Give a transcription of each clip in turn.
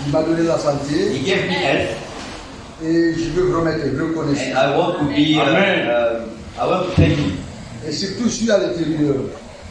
Il m'a donné la santé. He gave me health. Et je veux vraiment être reconnaissant. And I want to be, I want to thank you. Et surtout, je suis à l'intérieur.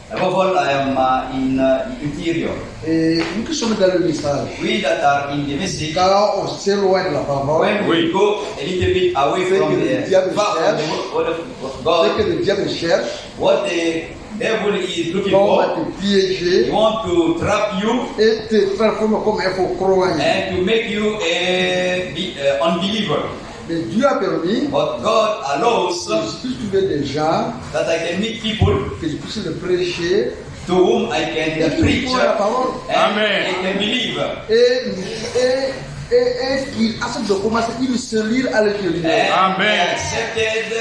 Above all, I am in interior. Et nous qui sommes dans le message, We that are in the message, quand on s'éloigne de la parole, when we go a little bit away from the far from the word of c'est God, que le diable cherche, what the devil is looking on va for, te piéger he want to trap you et te transformer comme un faux croyant. and to make you a unbeliever. Mais Dieu a permis But God allows que je puisse trouver des gens, that I can meet people que je puisse le prêcher, to whom I et can qui preach croient à la parole. and they can believe. Et qu'il accepte de commencer, il se lire à l'intérieur. And they accepted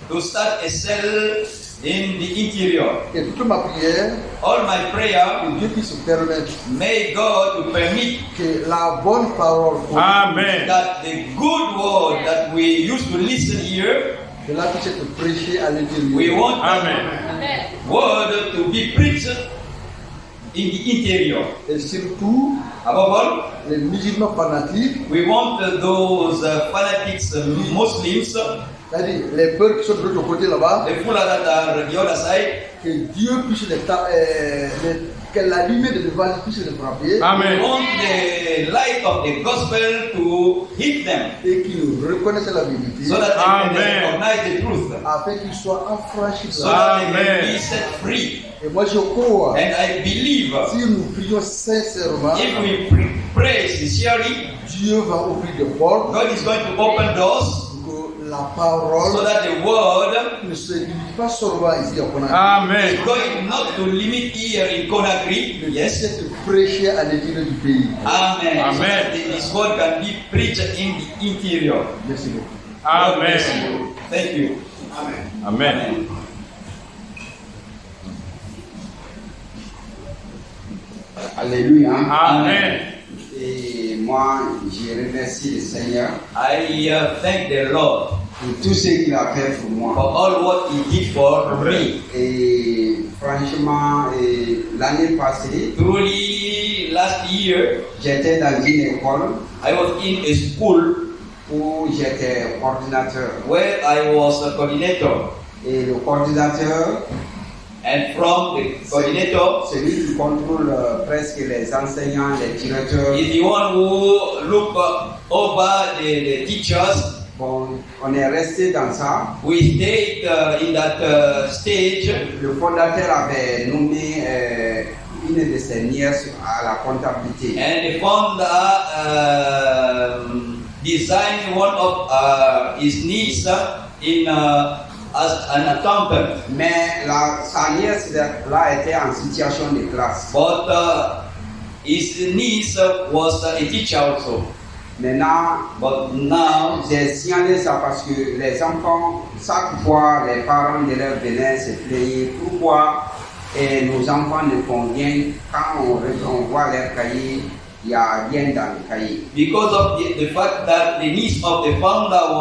to start a cell in the interior. Et toute ma prière, All my prayer, que Dieu puisse permettre may God to permit que la bonne parole, that the good word that we used to listen here, que la puisse être prêchée à l'intérieur. we want that word to be preached in the interior. Et surtout, Above all, les musulmans fanatiques, we want those fanatics Muslims, c'est-à-dire les peurs qui sont de l'autre côté là-bas, the full that are the other side, que Dieu puisse que la lumière de l'évangile puisse les frapper. we want the light of the gospel to hit them Et qu'ils reconnaissent la vérité, so that they can recognize the truth, afin qu'ils soient affranchis. so that they can be set free. Et moi je crois, And I believe si nous prions sincèrement, if we pray sincerely, Dieu va ouvrir des portes God is going to open doors pour que la so parole that the word ne se limite pas seulement ici à Conakry, is going not to limit here in Conakry, mais yes, puisse être prêché à l'intérieur du pays. amen, so that this word can be preached in the interior. Merci beaucoup. God bless you. Thank you. Amen. Alléluia. Amen. Et moi, je remercie le Seigneur I thank the Lord pour tout ce qu'il a fait pour for moi. all what He did for me. Et franchement, l'année passée, Truly, last year, j'étais dans une école I was in a school où j'étais coordinateur. where I was a coordinator. Et le coordinateur, And from the coordinator celui qui contrôle presque les enseignants, les directeurs, is the one who look over the teachers. bon, on est resté dans ça. We stayed in that stage. Le fondateur avait nommé une de ses nièces à la comptabilité. And the founder designed one of his niece in as an accountant. Mais sa nièce là était en situation de classe. But his niece was a teacher also. Maintenant, But now, j'ai signalé ça parce que les enfants, chaque fois, les parents d'élèves venaient se plaindre. Pourquoi nos enfants ne font rien quand on voit leur cahier, il n'y a rien dans le cahier. because of the fact that the niece of the founder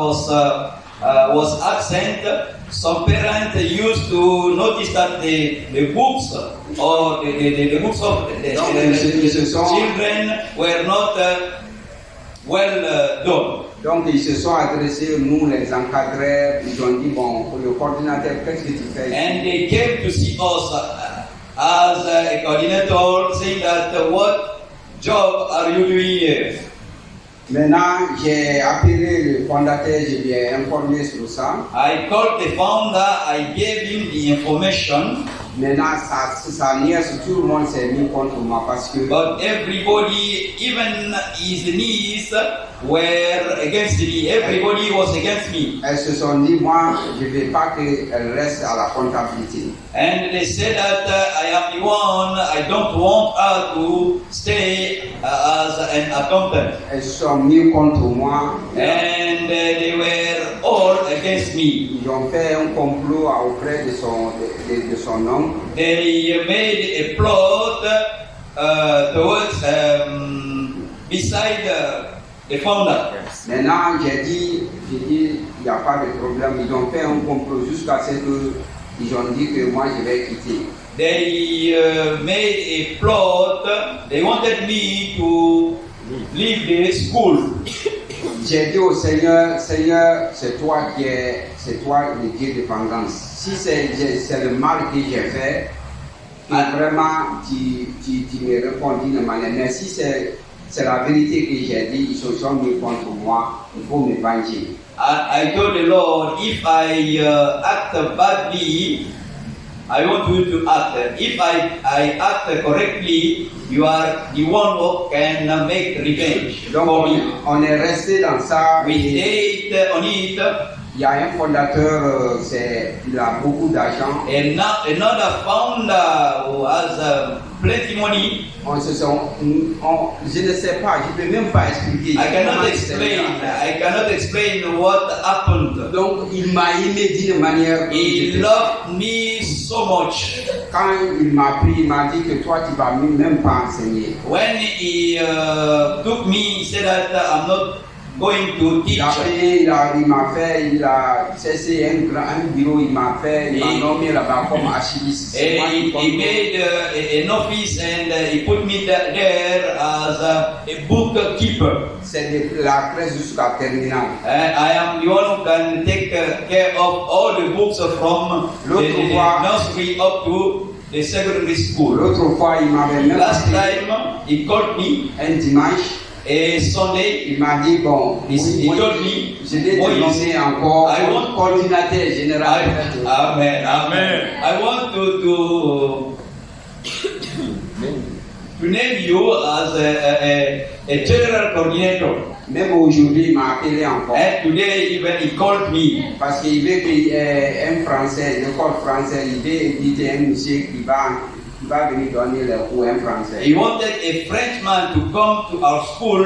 was absent, some parents used to notice that the books or the books of the children were not well done. Donc ils se sont adressés, nous les encadreurs, ils ont dit, bon, le coordinateur, qu'est-ce que tu fais ici? And they came to see us as a coordinator, saying that what job are you doing here? Maintenant, j'ai appelé le fondateur, je lui ai informé sur ça. I called the founder, I gave him the information, Maintenant, sa nièce, tout le monde s'est mis contre moi parce que but everybody, even his niece, were against me. Everybody was against me. elles se sont dit, moi, je ne veux pas qu'elle reste à la comptabilité. And they said that I am the one, I don't want her to stay as an accountant. Elles se sont mis contre moi. And they were all against me. Ils ont fait un complot auprès de son oncle. They made a plot towards beside the founder. Maintenant, j'ai dit, il n'y a pas de problème. Ils ont fait un complot jusqu'à ce que ils ont dit que moi je vais quitter. They made a plot. They wanted me to leave the school. J'ai dit au Seigneur, Seigneur, c'est toi le Dieu de vengeance. Si c'est le mal que j'ai fait, que vraiment tu me réponds d'une manière. Mais si c'est la vérité que j'ai dit, ils se sont mis contre moi, il faut me venger. And I told the Lord, if I act badly, I want you to act. If I act correctly, you are the one who can make revenge Donc for me. on est resté dans ça. We stayed on it. Il y a un fondateur, il a beaucoup d'argent. And another founder who has plenty money. Je ne sais pas, je ne peux même pas expliquer. I cannot explain what happened. Donc il m'a aimé d'une manière. He loved me so much. Quand il m'a pris, il m'a dit que toi tu vas même pas enseigner. When he took me, he said that I'm not going to teach. Il a cessé un bureau, il m'a nommé là-bas comme archiviste. He made an office and he put me there as a bookkeeper. C'est de la classe jusqu'à terminale. I am the one who can take care of all the books from the nursery up to the secondary school. L'autre fois, il m'avait même Last time, he called me un dimanche. a Sunday. Il m'a dit, bon, He told me, je vais te nommer encore I want coordinateur général. Amen. I want to name you as a general coordinator. Même aujourd'hui, il m'a appelé encore. And today, even he called me. Parce qu'il veut qu'un Français, l'école française, il veut inviter un monsieur qui va venir donner les cours en français. He wanted a Frenchman to come to our school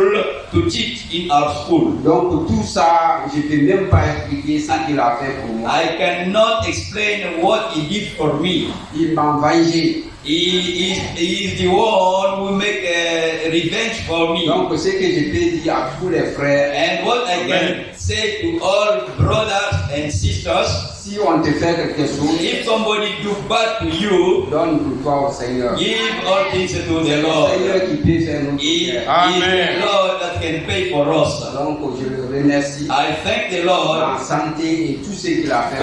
to teach in our school. Donc tout ça, je ne peux même pas expliquer ce qu'il a fait pour moi. I cannot explain what he did for me. Il m'a vengé. He is the one who make a revenge for me. Donc ce que je peux dire à tous les frères, And what I can say to all brothers and sisters, si on te fait quelque chose, if somebody do bad to you, donne pour toi au Seigneur. give all things to the C'est le Lord. Seigneur qui peut faire notre He is prière. the Lord that can pay for us. Donc je le remercie I thank the Lord en santé et tout ce qu'il a fait.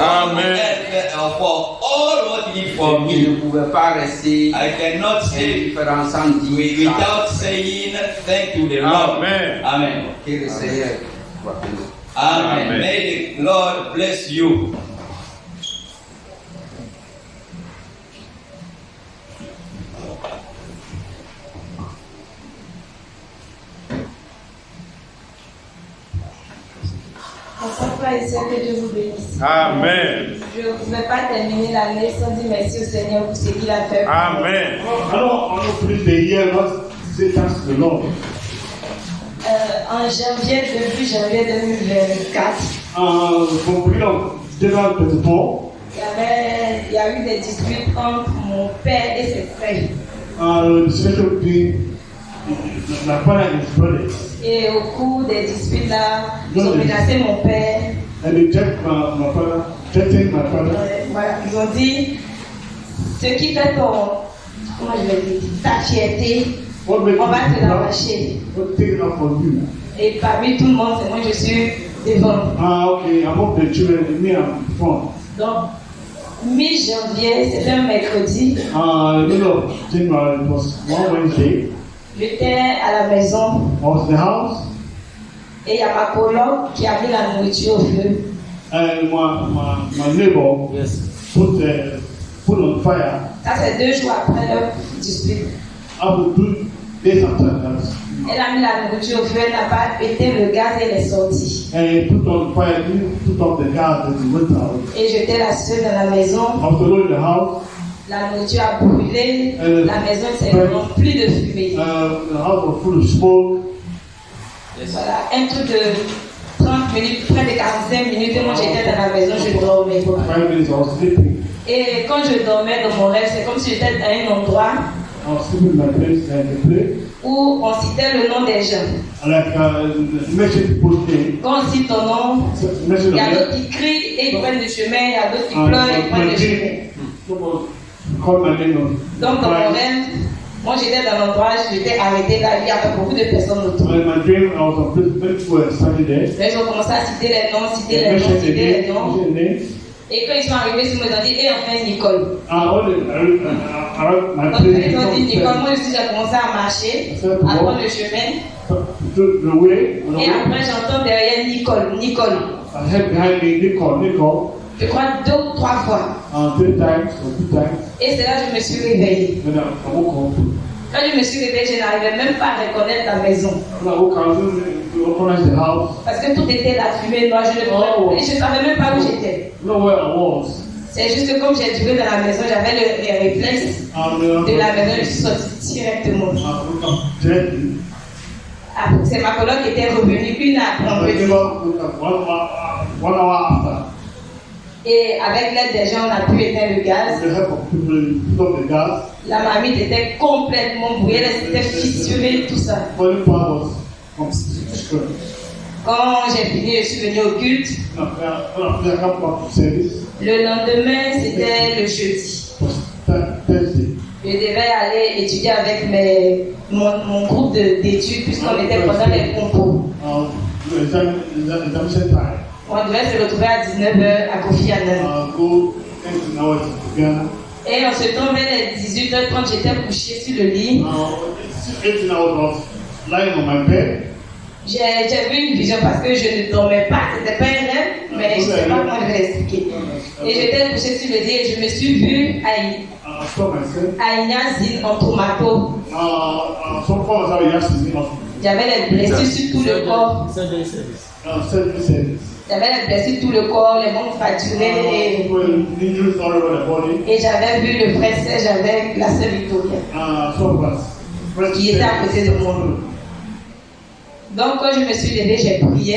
for all what he did for Je ne me. pouvais pas rester I cannot say indifférent sans dire without saying thank you the Lord. Amen. Amen. que le Seigneur soit béni. Amen. Amen. May the Lord bless you. Bonsoir frères et sœurs, que Dieu vous bénisse. Amen. Je ne vais pas terminer l'année sans dire merci au Seigneur pour ce qu'il a fait. Amen. Alors, on a pris des hier, c'est dans ce nom. En janvier, depuis janvier 2024, Compris devant le pont, il y a eu des disputes entre mon père et ses frères. the special thing, la father and his brothers, Et au cours des disputes là, ils ont menacé mon père. and they checked my father, threatened my father. Voilà, ils ont dit ce qui fait comment je vais dire, ta fierté, What makes on va te you proud? l'arracher. What taken out from you? Et parmi tout le monde, c'est moi je suis devant. Okay, among the children, me I'm from. Donc, mi-janvier, c'était un mercredi, Middle of January, it was one Wednesday. j'étais à la maison I was in the house, et il y a ma coloc qui a mis la nourriture au feu. and my neighbor put on fire. Ça, c'est 2 jours après leur dispute. After 2 days after that, Elle a mis la nourriture au feu, elle n'a pas éteint le gaz et elle est sortie. and he put on fire, he put off the gas and he went out. Et j'étais la seule dans la maison. After alone in the house, La nourriture a brûlé, la maison s'est remplie de fumée. the house was full of smoke. Voilà, un truc de 30 minutes, près de 45 minutes, et moi j'étais dans la maison, je dormais. 5 minutes I was sleeping. Et quand je dormais dans mon rêve, c'est comme si j'étais à un endroit was sleeping in my place and the play. où on citait le nom des gens. Like mention people's name. Quand on cite ton nom, Mention il y a the d'autres name. qui crient et ils prennent le chemin, il y a d'autres qui pleurent et ils prennent le chemin. Call my name. Donc dans mon rêve, moi j'étais dans l'entourage, j'étais arrêté là, il y avait beaucoup de personnes autour. In my dream, I was on place, many people were standing there. Là, ils ont commencé à citer les noms, citer les noms, Mention the citer les name. noms. Mention the name. Et quand ils sont arrivés sur moi, ils ont dit, et enfin Nicole. Around my Donc quand ils ont dit place, Nicole, moi aussi j'ai commencé à marcher, à prendre le chemin. the way, Et après j'entends derrière Nicole, Nicole. I had behind me, Nicole, Je crois 2 ou 3 fois. 3 times or 2 times. Et c'est là que je me suis réveillée. Then I woke up. Quand je me suis réveillée, je n'arrivais même pas à reconnaître la maison. When I woke up, I recognized the house. Parce que tout était la fumée noire, je ne savais même pas où j'étais. Know where I was. C'est juste que comme j'ai duré dans la maison, j'avais les réflexes de la maison, je suis sortie directement. Gently. Ah, c'est ma coloc qui était revenue une après I came up with 1 hour after. Et avec l'aide des gens, on a pu éteindre le gaz. With the help of people, put up the gas. La marmite était complètement brouillée, elle s'était fissurée, tout ça. Boiling point was completely destroyed. Quand j'ai fini, je suis venue au culte. When I come back to service, Le lendemain, c'était le jeudi. it was Thursday. Je devais aller étudier avec mon groupe d'études, puisqu'on était pendant les compos. Examination time. On devait se retrouver à 19h à Kofi Annan. Go 18 hours to Ghana. Et on se tombait vers les 18h30, j'étais couchée sur le lit. 18 hours of lying on my bed. J'ai vu une vision parce que je ne dormais pas, c'était pas un rêve, mais je ne sais pas comment je vais l'expliquer. Et j'étais couchée sur le lit et je me suis vue I saw myself. à Ignazine en tomato. So far as I was asking, J'avais les blessures sur tout le corps. service. J'avais les blessures sur tout le corps, les membres fracturés. Injuries all over the body. Et j'avais vu le frère Serge avec la sœur Victoria, qui était à côté de moi. Donc quand je me suis levée, j'ai prié.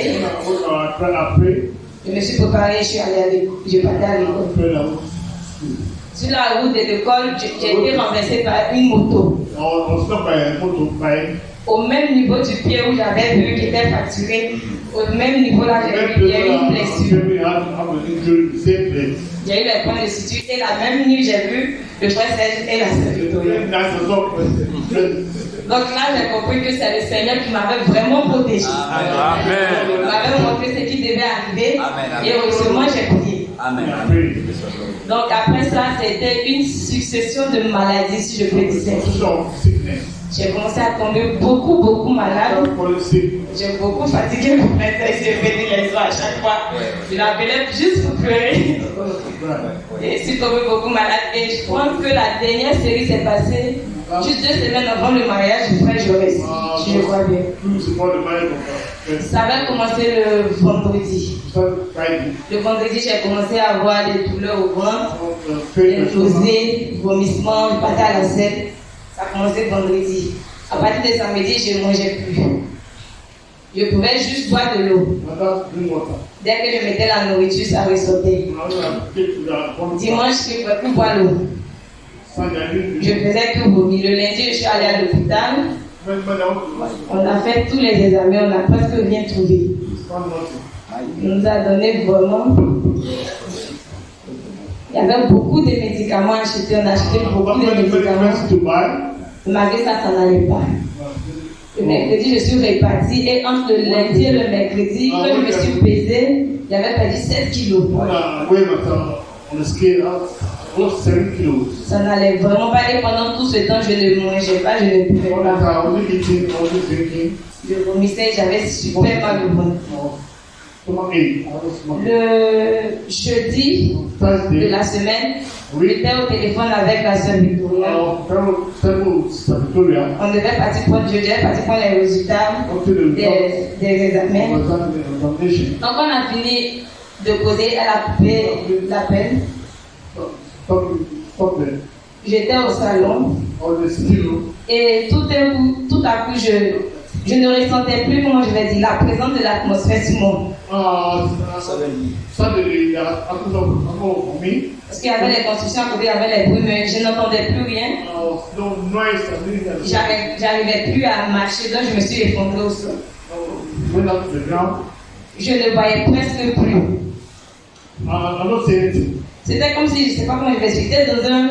Je me suis préparée, je suis allée à l'école. Je partais à l'école. Sur la route de l'école, j'ai été renversée par une moto. Au même niveau du pied où j'avais vu qui était fracturé, au même niveau là, j'ai vu qu'il y a eu une blessure. J'ai eu les points de suture et la même nuit, j'ai vu le frère Serge et la sœur Victoria. Donc là, j'ai compris que c'est le Seigneur qui m'avait vraiment protégé. Il m'avait montré ce qui devait arriver. Et heureusement, j'ai prié. Donc après ça, c'était une succession de maladies, si je peux dire. J'ai commencé à tomber beaucoup malade. J'ai beaucoup fatigué mon frère, j'ai fait les soins à chaque fois. Je l'appelais juste pour pleurer. Et je suis tombée beaucoup malade. Et je pense que la dernière série s'est passée juste 2 semaines avant le mariage du frère Joris, si je crois bien. Ça va commencer le vendredi. Le vendredi, j'ai commencé à avoir des douleurs au ventre, des nausées, vomissements, je partais à la selle. Ça a commencé vendredi. À partir de samedi, je ne mangeais plus. Je pouvais juste boire de l'eau. Dès que je mettais la nourriture, ça ressortait. Dimanche, je ne pouvais plus boire l'eau. Je faisais que vomir. Le lundi, je suis allée à l'hôpital. On a fait tous les examens, on n'a presque rien trouvé. Il nous a donné vraiment. Il y avait beaucoup de médicaments achetés, on a acheté beaucoup de médicaments. Malgré ça, ça n'allait pas. Le mercredi, je suis répartie et entre le lundi et le mercredi, quand je me suis pesée, j'avais perdu 7 kilos. Ça n'allait vraiment pas et pendant tout ce temps, je ne mangeais pas, je ne buvais pas. Je vomissais et j'avais super mal au ventre. Le jeudi de la semaine, j'étais au téléphone avec la sœur Victoria. On devait partir prendre, je devais partir prendre les résultats des examens. Donc on a fini de causer, elle a coupé l'appel. J'étais au salon et tout à coup, Je ne ressentais plus, comment je vais dire, la présence de l'atmosphère sur moi. Parce qu'il y avait les constructions à côté, il y avait les bruits, mais je n'entendais plus rien. J'arrivais plus à marcher, donc je me suis effondrée au sol. Je ne voyais presque plus. C'était comme si, je ne sais pas comment je vais expliquer, dans un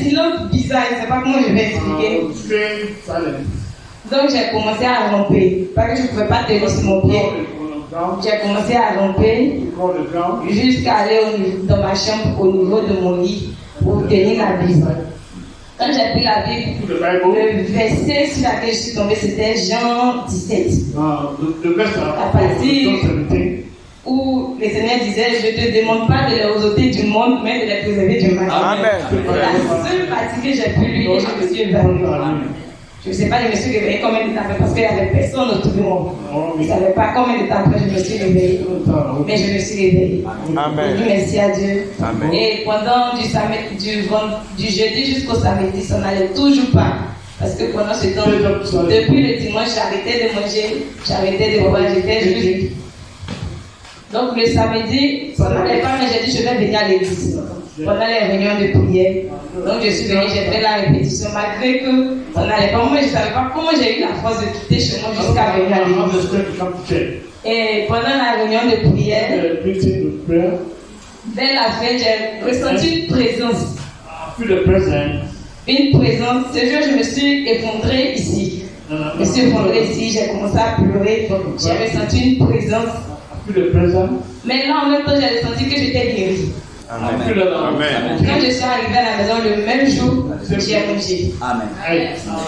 silence bizarre, je ne sais pas comment je vais expliquer. Donc j'ai commencé à ramper, parce que je ne pouvais pas tenir sur mon pied. J'ai commencé à ramper jusqu'à aller dans ma chambre au niveau de mon lit pour tenir la Bible. Quand j'ai pris la Bible, le verset sur lequel je suis tombée, c'était Jean 17. À partir où le Seigneur disait, je ne te demande pas de les ôter du monde, mais de les préserver du mal. C'est la seule partie que j'ai pu lire et je me suis évanouie. Je ne sais pas, je me suis réveillée combien de temps après parce qu'il n'y avait personne autour de moi. Je ne savais pas combien de temps après je me suis réveillée. Mais je me suis réveillée. Amen. Merci à Dieu. Amen. Et pendant du jeudi jusqu'au samedi, ça n'allait toujours pas. Parce que pendant ce temps, depuis le dimanche, j'arrêtais de manger, j'arrêtais de boire, j'étais juste. Donc le samedi, ça n'allait pas, mais j'ai dit je vais venir à l'église. Pendant les réunions de prière. Donc je suis venue, j'ai fait la répétition malgré que ça n'allait pas. Moi je ne savais pas comment j'ai eu la force de quitter chez moi jusqu'à venir à l'église. Et pendant la réunion de prière, vers la fin, j'ai ressenti une présence. Une présence. Ce jour, je me suis effondrée ici. Je me suis effondrée ici, j'ai commencé à pleurer. J'ai ressenti une présence. Mais là, en même temps, j'ai ressenti que j'étais guérie. Amen. Quand je suis arrivée à la maison le même jour, j'ai mangé. Amen.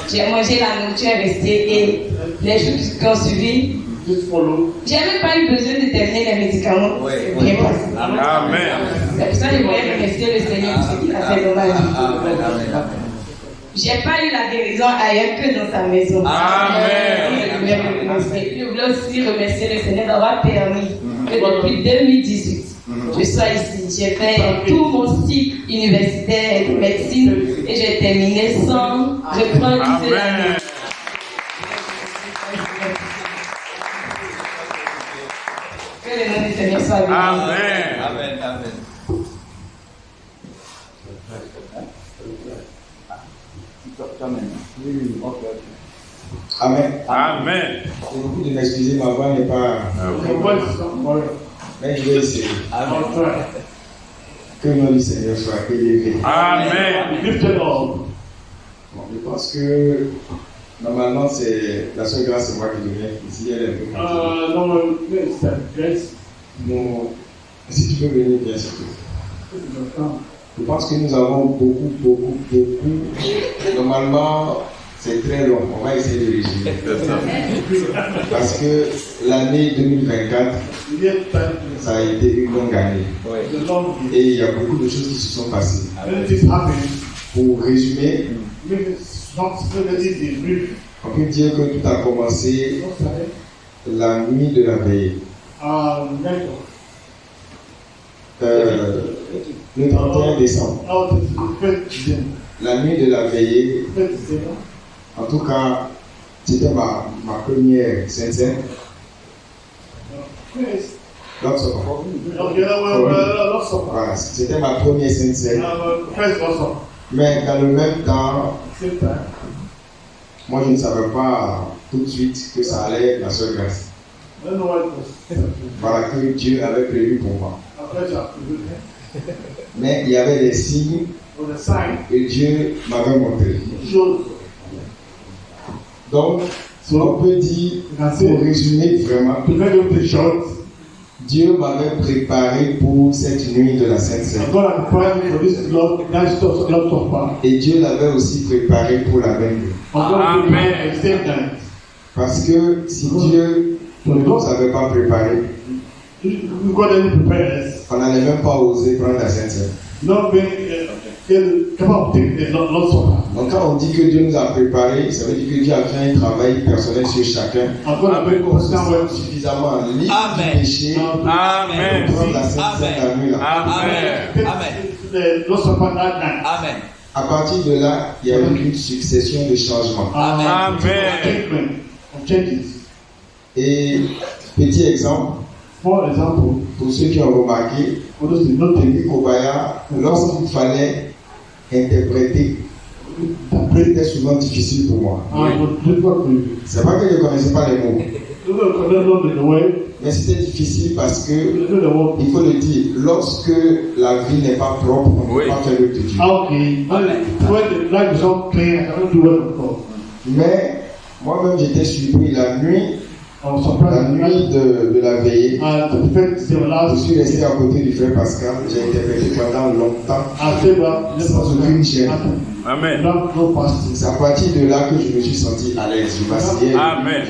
J'ai mangé, la nourriture est restée et les jours qui ont suivi, j'ai même pas eu besoin de terminer les médicaments. C'est bien passé. Amen. C'est pour ça que je voulais remercier le Seigneur pour ce qu'il a fait dans ma vie. J'ai pas eu la guérison ailleurs que dans sa maison. Amen. Je voulais aussi remercier le Seigneur d'avoir permis que depuis 2018, je sois ici. J'ai fait tout mon cycle universitaire de médecine et j'ai terminé sans reprendre toute l'année. Que le nom du Seigneur soit béni. Amen. Amen. Amen. Amen. Amen. C'est beaucoup de m'excuser, ma voix n'est pas. Mais je vais essayer. Que le nom du Seigneur soit élevé. Amen. Bon, je pense que normalement c'est la seule grâce, c'est moi qui deviens ici. Elle est un peu fatiguée. Non, si tu peux venir, bien sûr. Je pense que nous avons beaucoup. Normalement, c'est très long. On va essayer de résumer. Parce que l'année 2024, ça a été une longue année. Et il y a beaucoup de choses qui se sont passées. Pour résumer, on peut dire que tout a commencé la nuit de la veille. Le 31 décembre. La nuit de la veillée. En tout cas, c'était ma première Sainte-Seine. Voilà, c'était ma première Sainte-Seine. Mais dans le même temps, moi je ne savais pas tout de suite que ça allait être ma seule grâce. Voilà, que Dieu avait prévu pour moi. Mais il y avait des signes que Dieu m'avait montrés. Donc, on peut dire, pour résumer vraiment, Dieu m'avait préparé pour cette nuit de la Sainte-Seine. Et Dieu l'avait aussi préparé pour la même nuit. Amen. Parce que si Dieu ne nous avait pas préparé, on n'allait même pas oser prendre la Sainte-Seine. Donc quand on dit que Dieu nous a préparé, ça veut dire que Dieu a fait un travail personnel sur chacun. On se sent suffisamment libre du péché pour prendre la Sainte-Seine la nuit là. Amen. À partir de là, il y a eu une succession de changements. Amen. Et petit exemple, pour ceux qui ont remarqué, depuis Kobaya, lorsqu'il fallait interpréter, c'était souvent difficile pour moi. C'est pas que je ne connaissais pas les mots, mais c'était difficile parce que, il faut le dire, lorsque la vie n'est pas propre, on ne peut pas faire le de Dieu. Mais moi-même j'étais surpris la nuit de la veillée. Je suis resté à côté du frère Pascal. J'ai interprété pendant longtemps sans aucune gêne. Amen. C'est à partir de là que je me suis senti à l'aise. Je m'asseyais. Amen.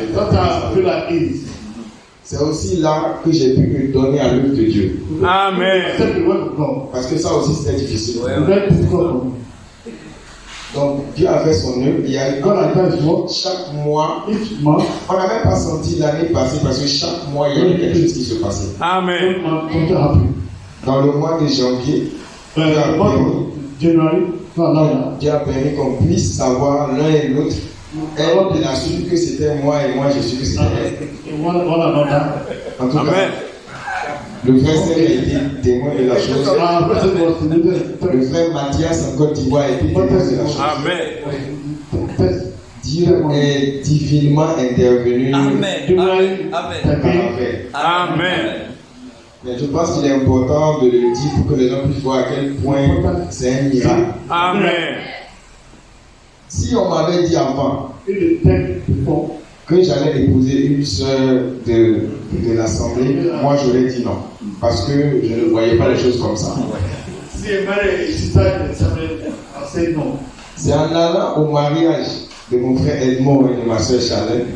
C'est aussi là que j'ai pu me donner à l'œuvre de Dieu. Amen. Parce que ça aussi c'était difficile. Donc Dieu a fait son œuvre. Il y a chaque mois, on n'a même pas senti l'année passée parce que chaque mois il y avait quelque chose qui se passait. Amen. Dans le mois de janvier, Dieu a permis qu'on puisse savoir l'un et l'autre. Elle a su que c'était moi et moi je suis que c'était elle. En tout cas, le frère Serge a été témoin de la chose. Le frère Mathias en Côte d'Ivoire a été témoin de la chose. Amen. Dieu est divinement intervenu. Amen. Amen. Mais je pense qu'il est important de le dire pour que les gens puissent voir à quel point c'est un miracle. Amen. Si on m'avait dit avant que j'allais épouser une sœur de l'Assemblée, moi j'aurais dit non. Parce que je ne voyais pas les choses comme ça. C'est en allant au mariage de mon frère Edmond et de ma sœur Charlène.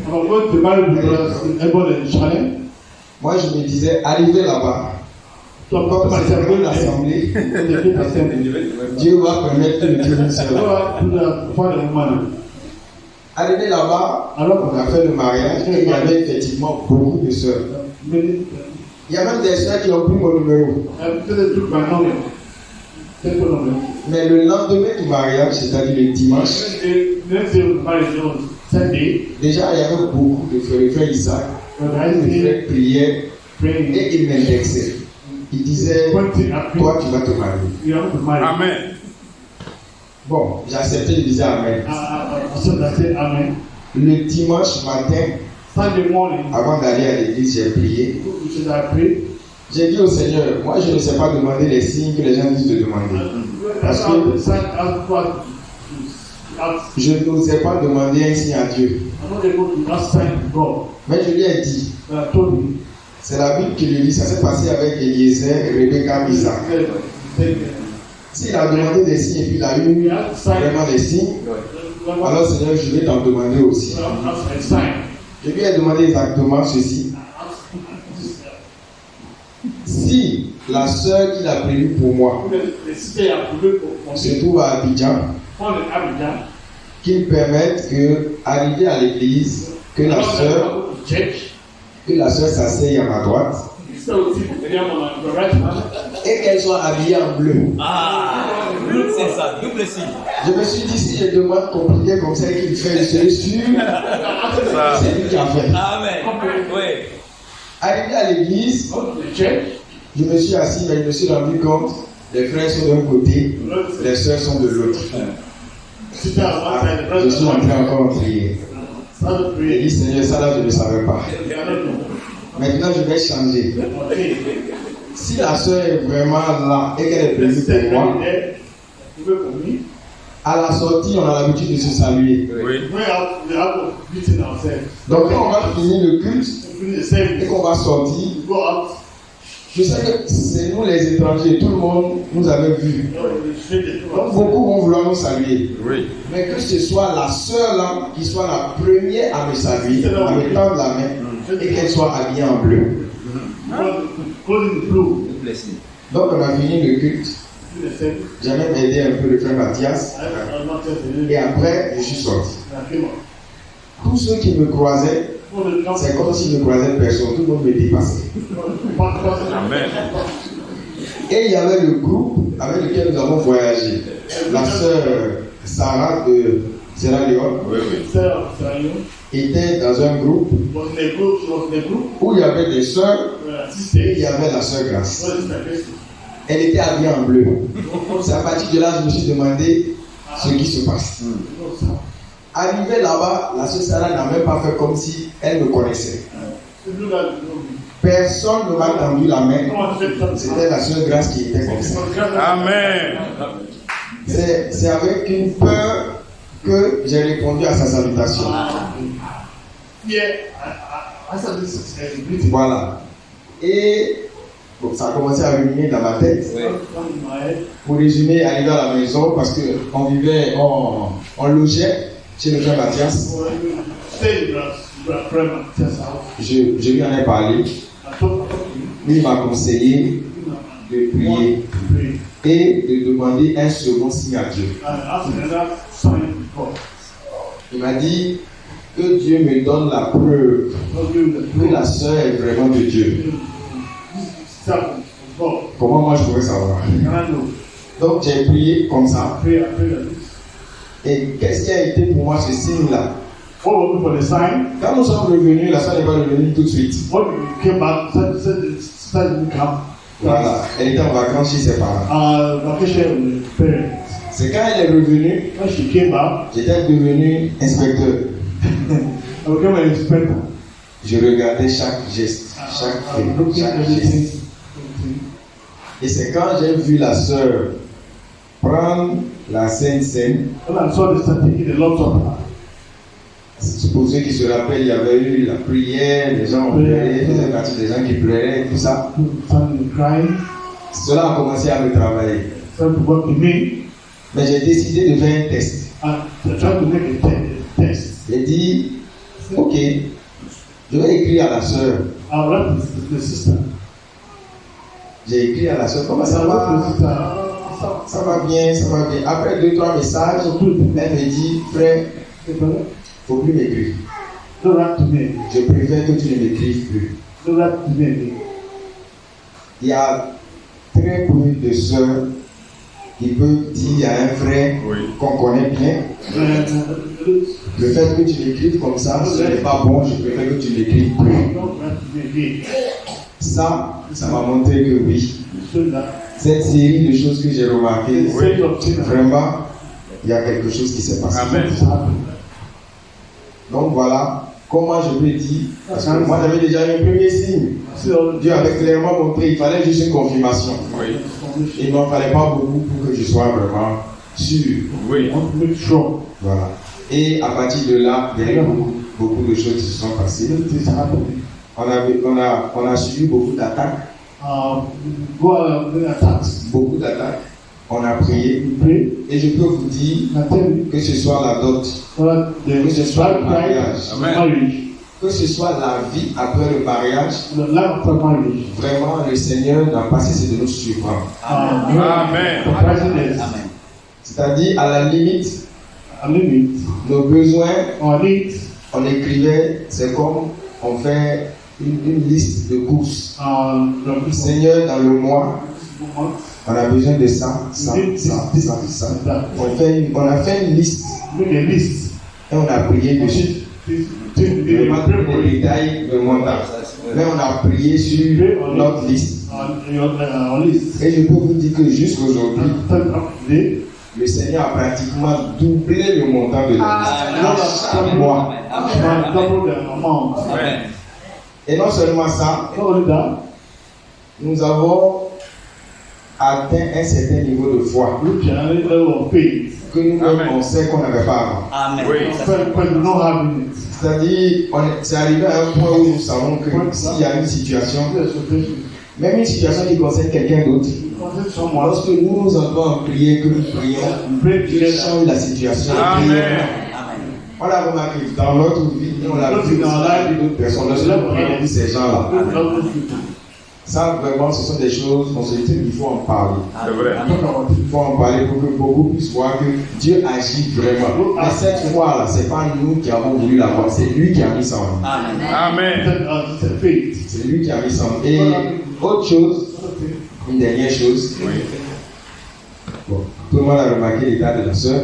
Moi je me disais, arrivé là-bas, comme c'est un peu l'Assemblée, Dieu va permettre que Dieu nous serve. Arrivé là-bas, on a fait le mariage et il y avait effectivement beaucoup de sœurs. Il y a même des sœurs qui ont pris mon numéro. Mais le lendemain du mariage, c'est-à-dire le dimanche, déjà il y avait beaucoup de frères. Le frère Isaac, le frère priait et il m'indexait. Il disait, toi tu vas te marier. Amen. Bon, j'ai accepté, il disait Amen. Le dimanche matin, avant d'aller à l'église, j'ai prié. J'ai dit au Seigneur, moi je ne sais pas demander les signes que les gens disent de demander. Parce que je n'osais pas demander un signe à Dieu. Mais je lui ai dit, c'est la Bible qui le dit, ça s'est passé avec Eliezer, Rebecca, Isaac. S'il a demandé des signes et puis il a eu vraiment des signes, alors Seigneur, je vais t'en demander aussi. Je lui ai demandé exactement ceci. Si la sœur qu'il a prévue pour moi se trouve à Abidjan, qu'il permette qu'arrivé à l'église, que la sœur s'asseye à ma droite et qu'elle soit habillée en bleu. C'est ça, double signe. Je me suis dit, si je demande compliqué comme ça qu'il fait, je serai sûr c'est lui qui a fait. Amen. Oui. Arrivé à l'église, je me suis assis, mais je me suis rendu compte, les frères sont d'un côté, les sœurs sont de l'autre. Je suis entré encore en prière. J'ai dit, Seigneur, ça là, je ne savais pas. Maintenant, je vais changer. Si la sœur est vraiment là et qu'elle est prévue pour moi, à la sortie, on a l'habitude de se saluer. Oui. Donc, quand on va finir le culte et qu'on va sortir, je sais que c'est nous les étrangers, tout le monde nous avait vus. Donc, beaucoup vont vouloir nous saluer. Oui. Mais que ce soit la sœur là qui soit la première à me saluer, à me tendre la main et qu'elle soit habillée en bleu. Donc, on a fini le culte. J'ai même aidé un peu le frère Mathias. Et après, je suis sorti. Tous ceux qui me croisaient, c'est comme s'ils ne croisaient personne. Tout le monde me dépassait. Amen. Et il y avait le groupe avec lequel nous avons voyagé. La sœur Sarah de Sierra Leone était dans un groupe où il y avait des sœurs et il y avait la sœur Grace. Elle était habillée en bleu. C'est à partir de là que je me suis demandé ce qui se passe. Arrivé là-bas, la sœur Sarah n'a même pas fait comme si elle me connaissait. Personne ne m'a tendu la main. C'était la sœur Grace qui était comme ça. Amen. C'est avec une peur que j'ai répondu à sa salutation. Voilà. Et bon, ça a commencé à ruminer dans ma tête. Pour résumer, arrivé à la maison, parce qu'on vivait, on logeait chez le frère Mathias. Je lui en ai parlé. Lui m'a conseillé de prier et de demander un second signe à Dieu. Il m'a dit que Dieu me donne la preuve que la sœur est vraiment de Dieu. Comment moi je pourrais savoir? Donc j'ai prié comme ça. Et qu'est-ce qui a été pour moi ce signe-là? Quand nous sommes revenus, la sœur n'est pas revenue tout de suite. Voilà, elle était en vacances chez ses parents. C'est quand elle est revenue, j'étais devenu inspecteur. Je regardais chaque geste, chaque geste. Et c'est quand j'ai vu la sœur prendre la Sainte Seine. Pour ceux qui se rappellent, il y avait eu la prière, les gens ont pleuré, il faisait partie des gens qui pleuraient, tout ça. Cela a commencé à me travailler. Mais j'ai décidé de faire un test. J'ai dit, ok, je vais écrire à la sœur. J'ai écrit à la sœur, comment ça va? Ça va bien, ça va bien. Après 2-3 messages, elle me dit, frère, il ne faut plus m'écrire. Je préfère que tu ne m'écrives plus. Il y a très peu de sœurs qui peuvent dire à un frère qu'on connaît bien, le fait que tu m'écrives comme ça, ce n'est pas bon, je préfère que tu m'écrives plus. Ça m'a montré que oui. Cette série de choses que j'ai remarquées, vraiment, il y a quelque chose qui s'est passé. Amen. Donc voilà comment je peux dire, parce que moi j'avais déjà eu un premier signe. Dieu avait clairement montré, il fallait juste une confirmation. Il n'en fallait pas beaucoup pour que je sois vraiment sûr. Voilà. Et à partir de là, il y a eu beaucoup de choses qui se sont passées. On a suivi beaucoup d'attaques. Beaucoup d'attaques. On a prié. Et je peux vous dire que ce soit la dot, que ce soit le mariage, que ce soit la vie après le mariage, vraiment le Seigneur n'a pas cessé de nous surprendre. Amen. C'est-à-dire, à la limite, nos besoins, on écrivait, c'est comme on fait une liste de courses. Seigneur, dans le mois, on a besoin de ça. On a fait une liste. Et on a prié dessus. Je ne vais pas donner les détails de montant. Mais on a prié sur notre liste. Et je peux vous dire que jusqu'aujourd'hui, le Seigneur a pratiquement doublé le montant de la liste. Chaque mois. Et non seulement ça, nous avons atteint un certain niveau de foi que nous-mêmes on sait qu'on n'avait pas avant. C'est-à-dire, c'est arrivé à un point où nous savons que s'il y a une situation, même une situation qui concerne quelqu'un d'autre, lorsque nous nous entendons prier, que nous prions, Dieu change la situation. On l'a remarqué dans notre vie, on l'a vu dans la vie d'autres personnes. Lorsque nous prions ces gens-là, ça vraiment, ce sont des choses, on se dit qu'il faut en parler. C'est vrai. Il faut en parler pour que beaucoup puissent voir que Dieu agit vraiment. Mais cette fois-là, ce n'est pas nous qui avons voulu la voir, c'est lui qui a mis ça en nous. Amen. C'est lui qui a mis ça en nous. Et autre chose, Une dernière chose. Oui. Bon, tout le monde a remarqué l'état de la sœur.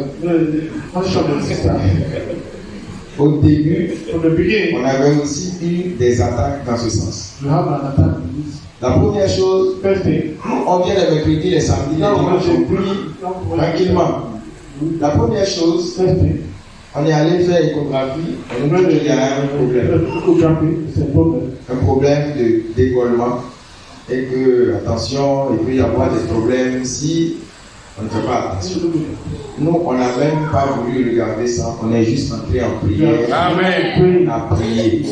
Au début, on avait aussi eu des attaques dans ce sens. La première chose, on vient les mercredis, les samedis, les dimanches, on prie tranquillement. La première chose, on est allé faire échographie, on nous dit qu'il y a un problème de décollement et que, attention, il peut y avoir des problèmes si on ne fait pas attention. Nous, on n'a même pas voulu regarder ça, on est juste entré en prière. Amen. On a prié.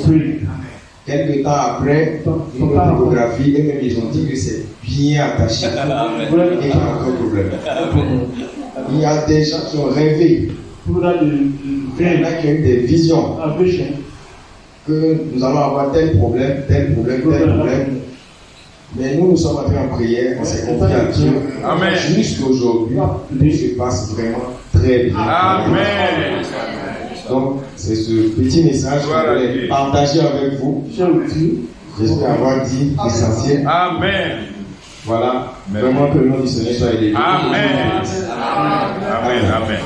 Quelques temps après, une autre échographie, et même ils ont dit que c'est bien attaché et qu'il y a encore problème. Il y a des gens qui ont rêvé. Il y en a qui ont eu des visions que nous allons avoir tel problème. Mais nous sommes entrés en prière, on s'est confié à Dieu. Amen. Jusqu'aujourd'hui, tout se passe vraiment très bien. Amen. Donc, c'est ce petit message que je voulais partager avec vous. J'espère avoir dit l'essentiel. Amen. Voilà. Vraiment que le nom du Seigneur soit élevé. Amen. Amen. Amen.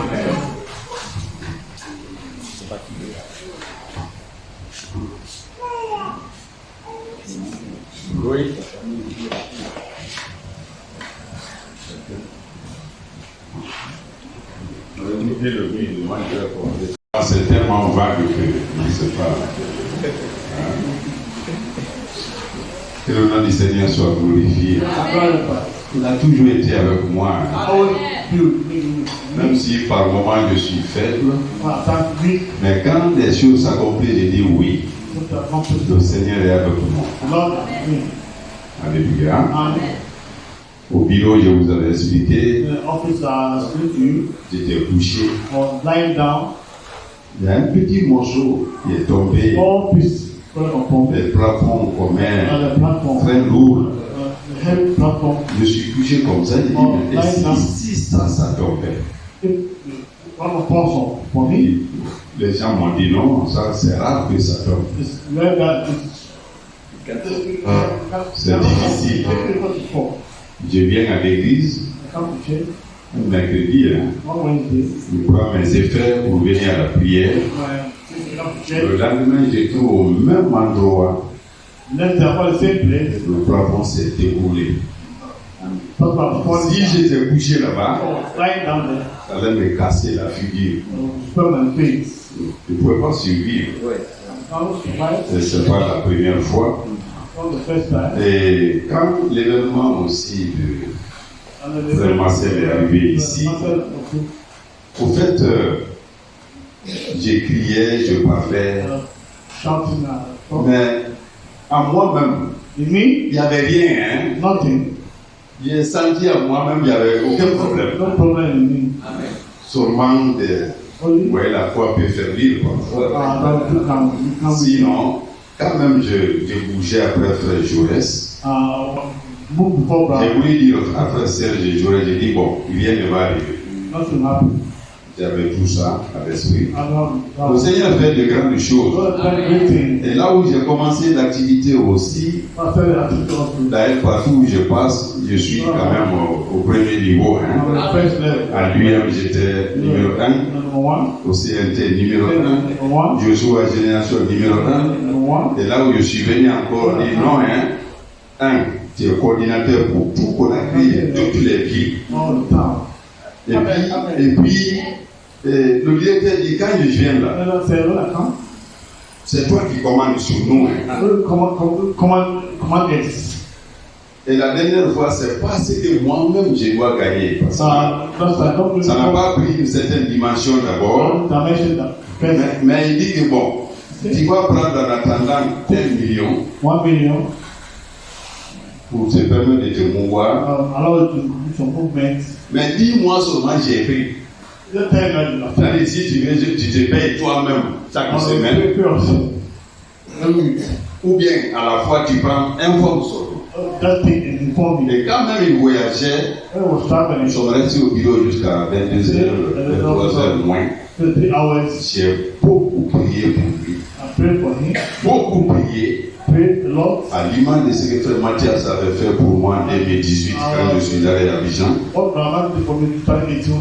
Oui. C'est tellement vague que je ne sais pas. Que le nom du Seigneur soit glorifié. Il a toujours été avec moi. Même si par moments je suis faible. Mais quand les choses s'accomplissent, je dis oui. Le Seigneur est avec moi. Alléluia. Au bureau, je vous avais expliqué. J'étais couché. Il y a un petit morceau qui est tombé. Les plafonds communs, très lourds. Je suis couché comme ça. Je dis, mais si ça tombait. Les gens m'ont dit non, ça c'est rare que ça tombe. C'est difficile. Je viens à l'église, mercredi, je prends mes effets pour venir à la prière. Le lendemain, je trouve au même endroit. Le plafond s'est écoulé. Si j'étais couché là-bas, ça allait me casser la figure. Je ne pouvais pas survivre. Ce n'est pas la première fois. Et quand l'événement aussi de Frère Marcel est arrivé ici, au fait, j'écriais, je parlais, mais à moi-même, il n'y avait rien. J'ai senti à moi-même, il n'y avait aucun problème. Sûrement, vous voyez, la foi peut faire vivre parfois. Sinon, quand même, je bougeais après Frère Jaurès. J'ai voulu dire à Frère Serge Jaurès, j'ai dit, bon, rien ne va arriver. J'avais tout ça à l'esprit. Le Seigneur fait de grandes choses. Et là où j'ai commencé l'activité aussi, d'ailleurs, partout où je passe, je suis quand même au premier niveau. À l'UM, j'étais numéro 1. Au CNT, numéro 1. Je joue à Génération numéro 1. Et là où je suis venu encore, dit non, tu es coordinateur pour tout Conakry et toutes les villes. Et puis, le directeur dit, quand je viens là, c'est toi qui commandes sur nous. Et la dernière fois, c'est pas ce que moi-même je dois gagner. Parce que ça n'a pas pris une certaine dimension d'abord. Mais il dit que bon, tu vas prendre en attendant tel million. 1 million. Pour te permettre de te mouvoir. Mais dis-moi seulement j'ai pris. C'est-à-dire, si tu veux, tu te payes toi-même chaque semaine. Ou bien à la fois tu prends un forme solo. Et quand même il voyageait, ils sont restés au bureau jusqu'à 22h, 23h moins. J'ai beaucoup prié pour lui. Beaucoup prié. Lord. À l'image de ce que Frère Mathias avait fait pour moi en 2018 quand je suis allé à Abidjan. What Brahman did for me in 2018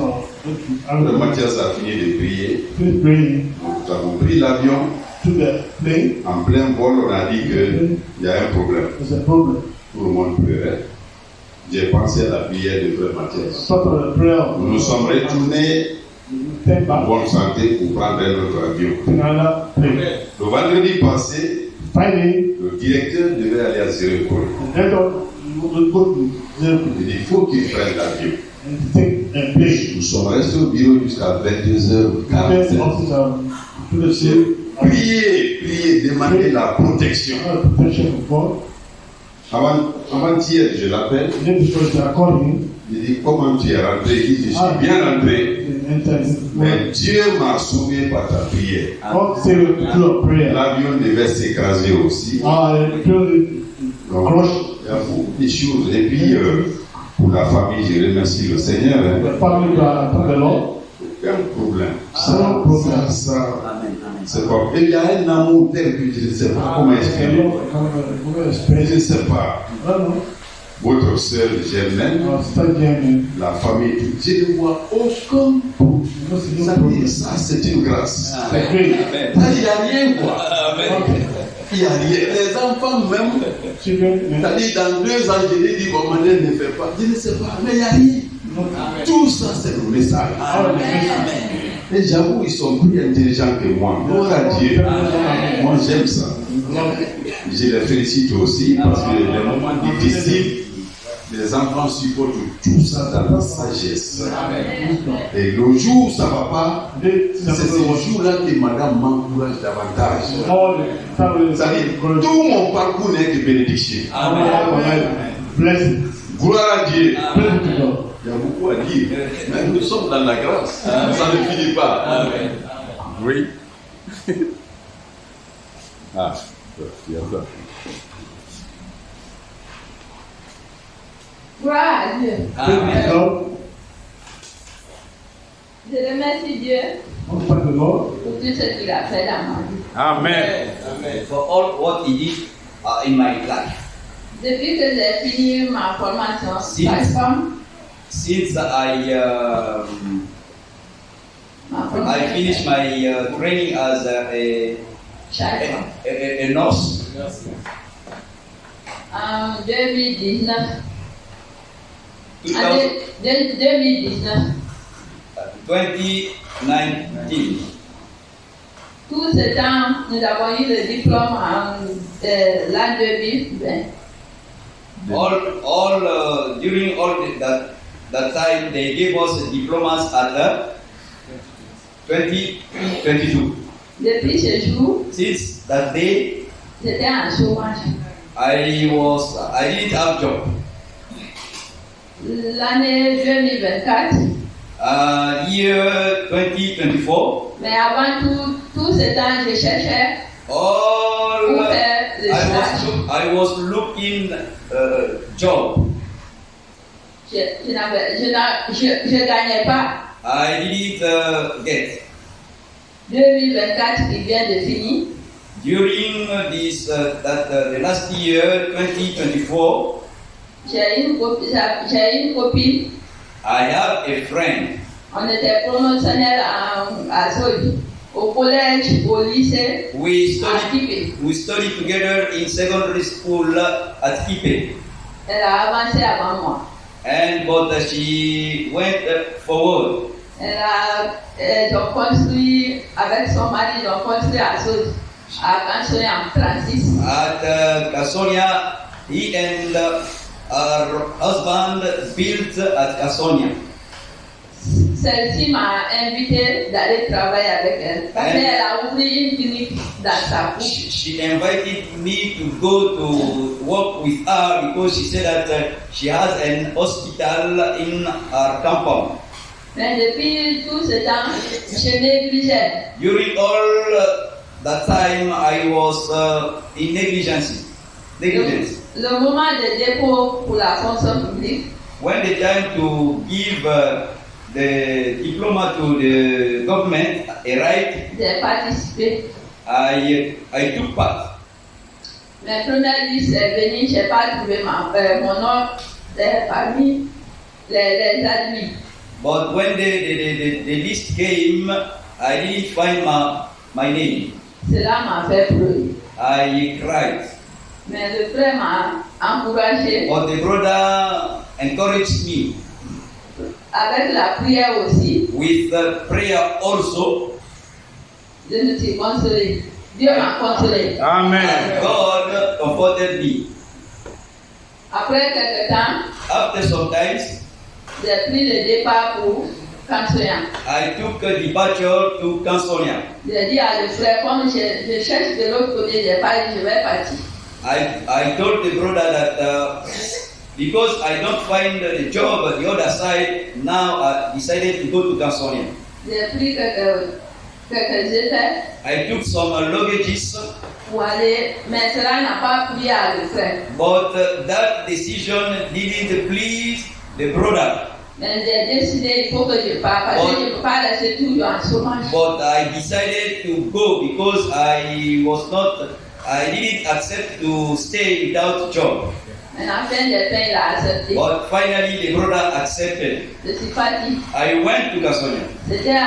Frère Mathias a fini de prier. Finish praying Nous avons pris l'avion. to the plane. En plein vol, on a dit qu'il y a un problème. There's a problem. Tout le monde pleurait. J'ai pensé à la prière de Frère Mathias. Sort of the prayer. Nous nous sommes retournés Came en back bonne santé pour prendre notre avion. to another plane. Le vendredi passé, Friday, le directeur devait aller à Zérékol. the director will go to Zero Il dit, il faut qu'il prenne l'avion. and take a plane. Nous sommes restés au bureau jusqu'à Then 22h45. officer to the city. Priez, demandez la protection. Protection of God. Avant-hier, je l'appelle. Then because they are calling Il dit, comment tu es rentré? Il dit, je suis bien rentré. him, enter his Mais Dieu m'a sauvé par ta prière. God save through a prayer. L'avion devait s'écraser aussi. Purely Donc, crush il y a beaucoup de choses. Et puis, pour la famille, je remercie le Seigneur. the family to the Lord. Aucun problème. No problem. C'est pas. Et il y a un amour tel que je ne sais pas comment exprimer. Je ne sais pas. Votre sœur Germaine, la famille, je ne vois aucun problème. Ça, c'est une grâce. Il n'y a rien, quoi. Il n'y a rien. Les enfants même, c'est-à-dire dans 2 ans, je l'ai dit, bon, ne fait pas. Je ne sais pas, mais il n'y a rien. Tout ça, c'est le message. Et j'avoue, ils sont plus intelligents que moi. Gloire à Dieu. Moi, j'aime ça. Je les félicite aussi parce que les moments difficiles, les enfants supportent tout ça dans la sagesse. Et le jour où ça ne va pas, c'est ce jour-là que madame m'encourage davantage. C'est-à-dire, tout mon parcours n'est que bénédiction. Gloire à Dieu. Il y a beaucoup à dire. Mais nous sommes dans la grâce. Ça ne finit pas. Oui. Ah, il y a ça. Gloire à Dieu. Amen. Je remercie Dieu pour tout ce qu'il a fait dans ma vie. Amen. For all what he did in my life. Depuis que j'ai fini ma formation sage-femme, Since I finished my training as a nurse en 2019, 2019. Tout ce temps, nous avons eu le diplôme en l'an 2020. During that time, they gave us diplomas at 2022. Depuis ce jour, Since that day, j'étais en chômage. I didn't have job. L'année 2024, Year 2024. mais avant tout ce temps, je cherchais pour faire le stage. I was looking job. Je gagnais pas. I didn't get. 2024 qui vient de finir, During the last year, 2024, j'ai une copine. I have a friend. On était promotionnels à Zoli, au collège, au lycée, à Kipé. We studied together in secondary school at Kipe. Elle a avancé avant moi. But she went forward. Ils ont construit, avec son mari, ils ont construit à Zoli, à Kansonia en Francis. At Kasonia, he and her husband built at Kasonia. Celle-ci m'a invité d'aller travailler avec elle. Parce qu'elle a ouvert une clinique dans sa couche. She invited me to go to work with her because she said that she has an hospital in her compound. Mais depuis tout ce temps, je négligeais. During all that time, I was in negligence. Le moment de dépôt pour la fonction publique, when the time to give the diploma to the government arrived, j'ai participé. I took part. Mes premières listes est venue, je n'ai pas trouvé mon nom parmi les admis. But when the list came, I didn't find my name. Cela m'a fait pleurer. I cried. Mais le frère m'a encouragé. But the brother encouraged me. Avec la prière aussi. With the prayer also. Je me suis consolé. Dieu m'a consolé. Amen. And God comforted me. Après quelques temps, After some times, j'ai pris le départ pour Kansonia. I took a departure to Kansonia. J'ai dit à le frère, comme je cherche de l'autre côté, je vais partir. I told the brother that because I don't find a job at the other side, now I decided to go to Kansonia. J'ai pris quelques effets. I took some luggages. Pour aller, mais cela n'a pas plu à le frère. But that decision didn't please the brother. Mais j'ai décidé, il faut que je parte, parce que je ne peux pas rester toujours en chômage. But I decided to go because I didn't accept to stay without job. Mais en fin de fin, il a accepté. But finally the brother accepted. Je suis parti. I went to Kansonia. C'était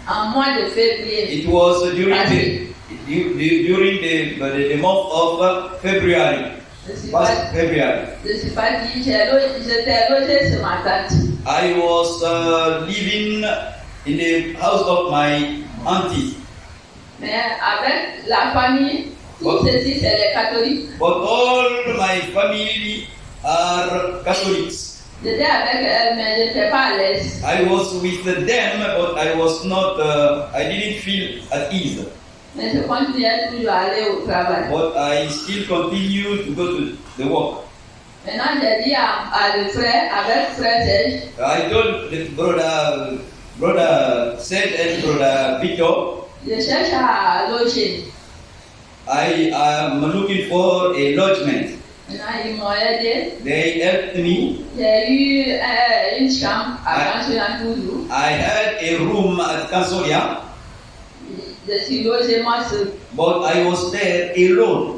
en mois de février. It was during the month of February. Past February. Je suis parti, j'étais logé sur ma tante. I was living in the house of my auntie. Mais avec la famille, tout ceci c'est les catholiques. But all my family are Catholics. J'étais avec elles, mais je n'étais pas à l'aise. I was with them, but I was not. I didn't feel at ease. Mais je continuais toujours à aller au travail. But I still continue to go to the work. Maintenant, j'ai dit à le frère, avec frère Serge. I told the brother said and brother Victor. Je cherche à loger. I am looking for a lodgement. Maintenant, ils m'ont aidé. They helped me. J'ai eu une chambre à Kansonia toujours. I had a room at Kansonia. Je suis logé moi seul. But I was there alone.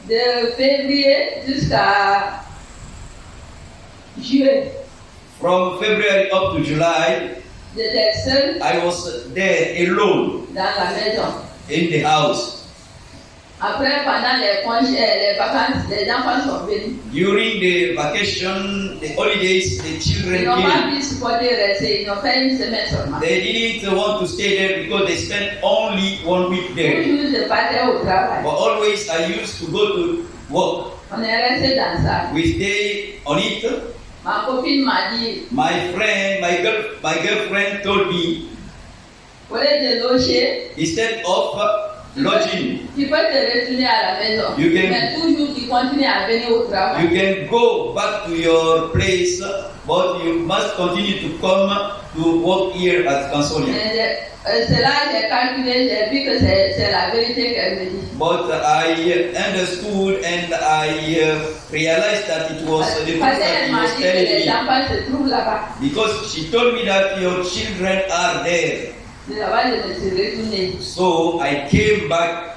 De février jusqu'à juillet. From February up to July, J'étais seul I was there alone dans la maison. in the house. Après, pendant les congés, les vacances, les enfants sont venus. During the vacation, the holidays, the Ils children n'ont pas came. pu supporter rester. Ils ont fait une semaine seulement. They didn't want to stay there because they spent only 1 week there. Toujours, je partais au travail. But always I used to go to work. On est resté dans ça. We stay on it. Ma copine m'a dit, My girlfriend told me, au lieu de loger, instead of lodging, tu peux te retourner à la maison. You can- Mais toujours, tu continues à venir au travail. you can go back to your place, but you must continue to come to work here at Kansonia. C'est là que j'ai calculé, j'ai vu que c'est la vérité qu'elle me dit. But I understood and I realized that it was the truth Parce that qu'elle he m'a was dit que telling les me. enfants se trouvent là-bas. Because she told me that your children are there. De là-bas, je me suis retournée. So I came back.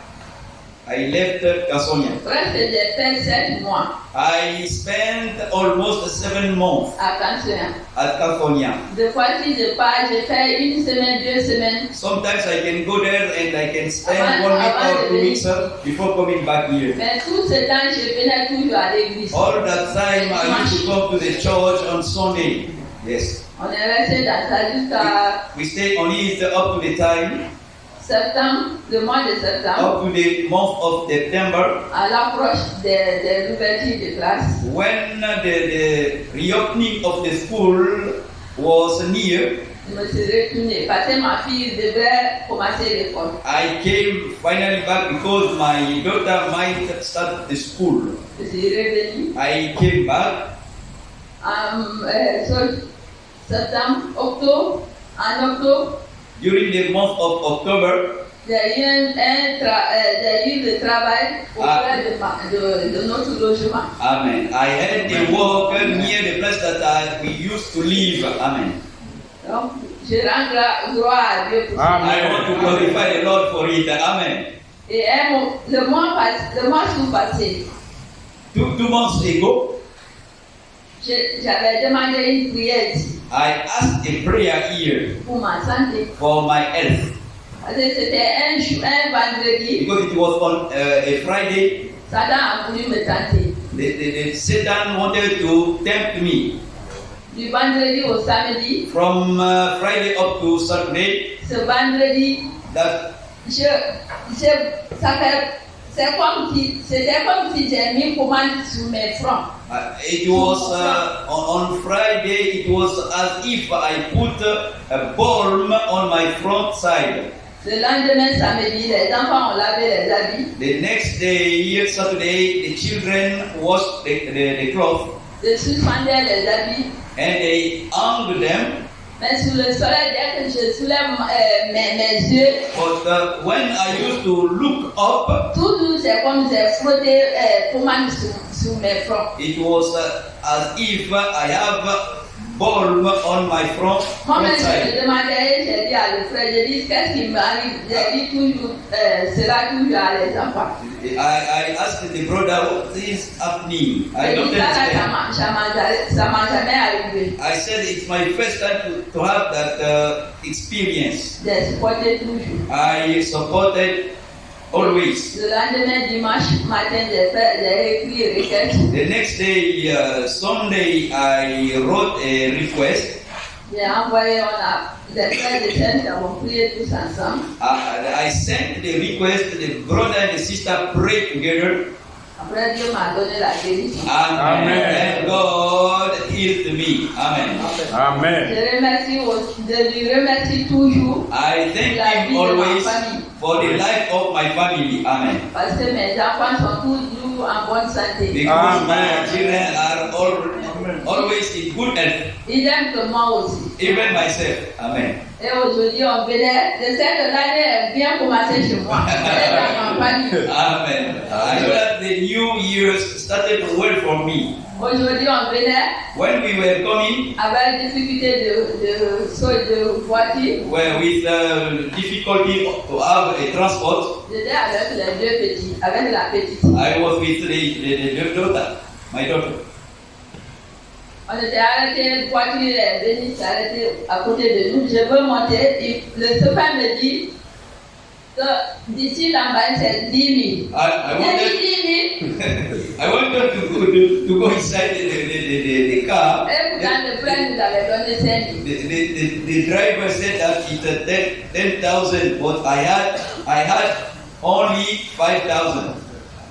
I left Kansonia. Presque, j'ai fait 7 mois I spent almost 7 months à Kansonia. at Kansonia. Des fois, si je pars, je fais 1 semaine, 2 semaines. Sometimes I can go there and I can spend 1 week or 2 weeks before coming back here. Mais tout ce temps, je venais toujours à l'église. All that time I used to come to the church on Sunday. Yes. On est resté dans ça jusqu'à We stayed on it up to the time, septembre, le mois de septembre, up to the month of September, à l'approche des ouvertures de classe. when the reopening of the school was near. Je me suis retournée parce que ma fille devait commencer l'école. I came finally back because my daughter might start the school. Je suis revenue I came back en septembre, octobre. En octobre, during the month of October. j'ai eu le travail auprès de notre logement. Amen. I had the work near the place that we used to live. Amen. Donc, je rends gloire à Dieu pour ça. I want to glorify the Lord for it. Amen. Et le mois sous-passé, 2 months ago, j'avais demandé une prière ici I asked a prayer here pour ma santé. for my health. Parce que c'était un vendredi, Because it was on a Friday, Satan a voulu me tenter. the Satan wanted to tempt me. Du vendredi au samedi, From Friday up to Saturday, ce vendredi, that c'était comme si j'ai mis commande sur mes fronts. it was on Friday, it was as if I put a balm on my front side. Le lendemain samedi, les enfants ont lavé les habits. The next day, Saturday, the children washed the cloth Je suspendais les habits. and they hung them. Mais sous le soleil, dès que je soulève mes yeux, But when I used to look up, toujours c'est comme j'ai frotté commande sur mes fronts. it was as if I have balm on my front Moi-même, je side. me demandais, j'ai dit à le frère, j'ai dit, qu'est-ce qui m'arrive? J'ai dit toujours, cela toujours à les enfants. I asked the brother, what is happening? I J'ai don't dit, understand. ça m'a jamais arrivé. I said it's my first time to have that experience. J'ai supporté toujours. I supported always. Le lendemain, dimanche matin, j'ai écrit requête. The next day, Sunday, I wrote a request. J'ai envoyé, les frères et sœurs avons prié tous ensemble. I sent the request, the brother and the sister prayed together. Après, Dieu m'a donné la guérison. Amen. And God healed me. Amen. Amen. Je lui remercie toujours I thank him always for the life of my family. Amen. parce que mes enfants sont toujours en bonne santé. Because my children are always in good health. Ils aiment que moi aussi. Even myself. Amen. Et aujourd'hui, on venait. Je sais que l'année vient commencer chez moi. Elle est dans ma famille. Amen. I know that the new year started well for me. Aujourd'hui, on venait When we were coming, avec difficulté de voiture. with difficulty to have a transport, J'étais avec les deux petits, avec la petite. I was with the daughter, my daughter. On était arrêté, la voiture est venue s'arrêter à côté de nous. Je veux monter. Et le chauffeur me dit que d'ici là-bas, c'est 10 000. I J'ai dit 10 000. I wanted to go inside the car. Et pourtant, le frère nous avait donné 5 000. The driver said that it's 10,000, but I had only 5,000.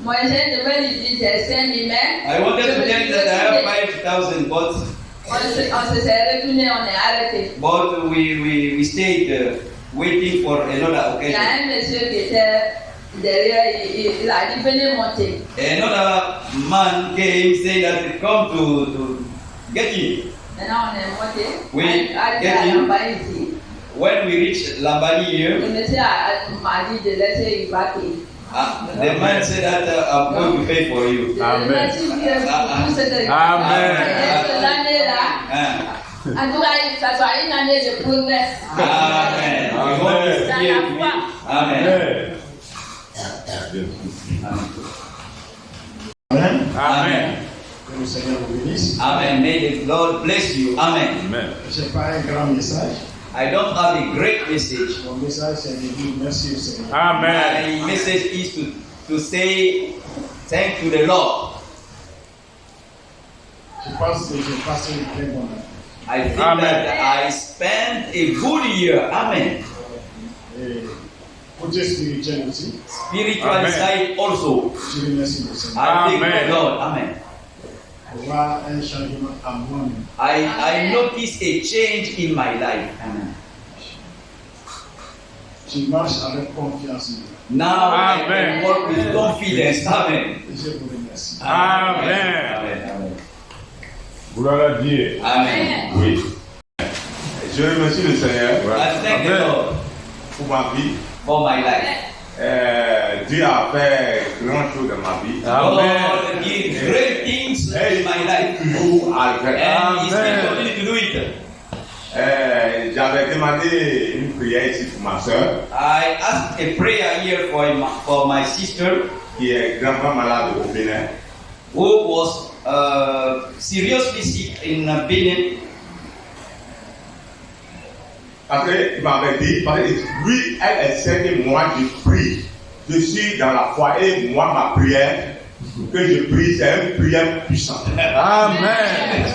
Moi, je devais lui dire j'ai 5 000, mais I wanted to tell you that I have 5,000, but on se s'est retourné, on est arrêté. we stayed waiting for another Il y a occasion. un monsieur qui était derrière, il a dit venez monter. Another man came saying that come to get in. Maintenant, on est monté. Oui, À get in. Lambani ici. When we reached Lambani here, Le monsieur m'a dit de laisser, il va payer. the man said that I'm going to pay for you. Je Amen. remercie Dieu pour tout ce que Amen. Et l'année-là, Ah, en tout cas, ça soit une année de progrès. Amen. We want this Dans year la to be- foi. Amen. Amen. Amen. Que le Seigneur vous bénisse. Amen. May the Lord bless you. Amen. Amen. Je n'ai pas un grand message. I don't have a great message. Mon message, c'est de dire merci au Seigneur. Amen. My message is to say thank to the Lord. Je pense que j'ai passé une très bonne année. I think Amen. that I spent a good year. Amen. Et côté spirituel aussi, Spiritual Amen. side also. je remercie le Seigneur. I thank Amen. the Lord. Amen. Pour voir un changement en moi-même. I notice a change in my life. Amen. Je marche avec confiance en Dieu. Now I Amen. can walk with confidence. Amen. Et je vous remercie. Amen. Amen. Gloire à Dieu. Amen. Oui. Je remercie le Seigneur I thank the Lord pour ma vie. for my life. Dieu a fait grand chose dans ma vie. God did great things in my life. Toujours à le faire. And He's still Amen. continuing to do it. J'avais demandé une prière ici pour ma soeur. I asked a prayer here for my sister Qui est gravement malade au Bénin. who was seriously sick in Benin. Après, il m'avait dit, parce que lui, elle sait que moi, je prie. Je suis dans la foi et moi, ma prière, que je prie, c'est une prière puissante. Amen.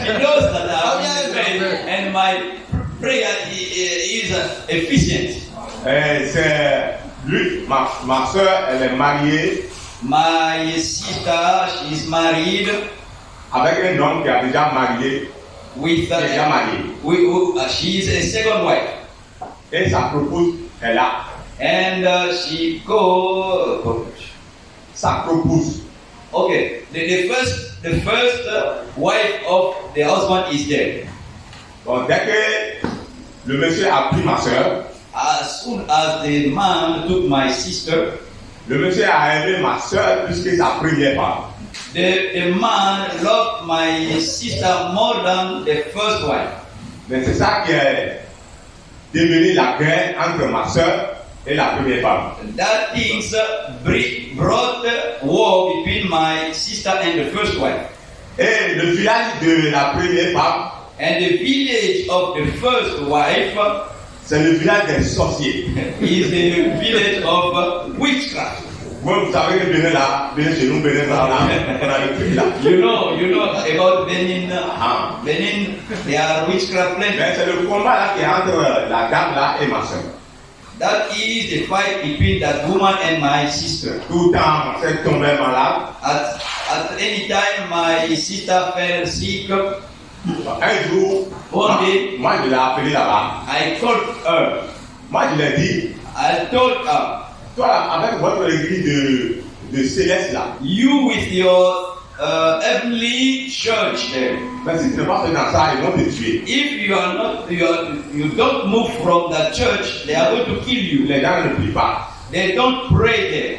She knows that I'm in faith and my prayer is efficient. C'est lui, ma soeur, elle est mariée My sister, she is married avec un homme qui a déjà marié, with qui est déjà marié. she is a second wife, Et sa propose est là. and she go. Sa propose. Okay, the first wife of the husband is dead. Donc, dès que le monsieur a pris ma soeur, As soon as the man took my sister, le monsieur a aimé ma soeur plus que sa première femme. the man loved my sister more than the first wife. Mais c'est ça qui est devenu la guerre entre ma soeur et la première femme. That things brought war between my sister and the first wife. Et le village de la première femme, And the village of the first wife c'est le village des sorciers. is the village of witchcraft. Moi, vous savez que Bénin là, Bénin chez nous, Bénin là, on a le truc là. You know about Benin. Ah. Benin, they are witchcraft plenty. Mais c'est le combat là qui est entre la dame là et ma soeur. That is the fight between that woman and my sister. Tout le temps, ma soeur tombait malade. At any time, my sister fell sick. Un jour, One day, moi je l'ai appelé là-bas. I called her. Moi je lui ai dit, I told her, toi là, avec votre église de Céleste là, you with your heavenly church there. mais si tu ne pas fait dans ça, ils vont te tuer. If you don't move from that church, they are going to kill you. Les gens ne prient pas. They don't pray there.